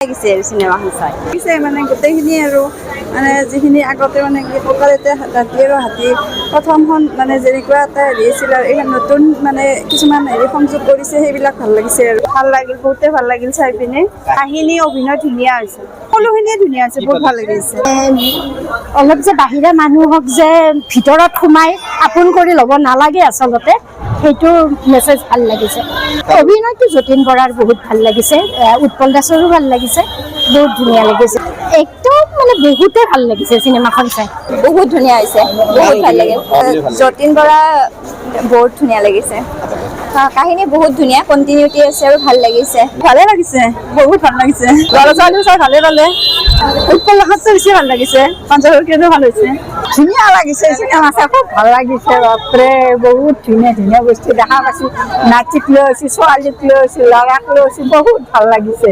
লাগিছে চিনেমাখন চাই পিছে মানে গোটেইখিনি আৰু মানে যিখিনি আগতে মানে কি ককালতে ৰাতি আৰু হাতী প্ৰথমখন মানে যেনেকুৱা এটা হেৰি আছিল আৰু এইখন নতুন মানে কিছুমান হেৰি সংযোগ কৰিছে সেইবিলাক ভাল লাগিছে আৰু ভাল লাগিল বহুতে ভাল লাগিল চাই পিনে কাহিনী অভিনয় ধুনীয়া হৈছে সকলোখিনিয়ে ধুনীয়া হৈছে বহুত ভাল লাগিছে অলপ যে বাহিৰা মানুহক যে ভিতৰত সোমাই আপোন কৰি ল'ব নালাগে আচলতে সেইটো মেছেজ ভাল লাগিছে অভিনয়টো যতীন বৰাৰ বহুত ভাল লাগিছে উৎপল দাসৰো ভাল লাগিছে বহুত ধুনীয়া লাগিছে একদম মানে বহুতে ভাল লাগিছে চিনেমাখন চাই বহুত ধুনীয়া হৈছে বহুত ভাল লাগে যতীন বৰা বহুত ধুনীয়া লাগিছে কাহিনী বহুত ধুনীয়া কণ্টিনিউটি আছে আৰু ভাল লাগিছে ভালে লাগিছে বহুত ভাল লাগিছে ল'ৰা ছোৱালীও চাই ভালে পালে উৎপল দাসতকৈ বেছি ভাল লাগিছে পঞ্চৰকেও ভাল হৈছে ধুনীয়া লাগিছে চিনেমা চাই খুব ভাল লাগিছে বাপৰে বহুত ধুনীয়া ধুনীয়া বস্তু দেখা পাইছোঁ নাচিক লৈ আছোঁ ছোৱালীক লৈ আছোঁ ল'ৰাক লৈ আছোঁ বহুত ভাল লাগিছে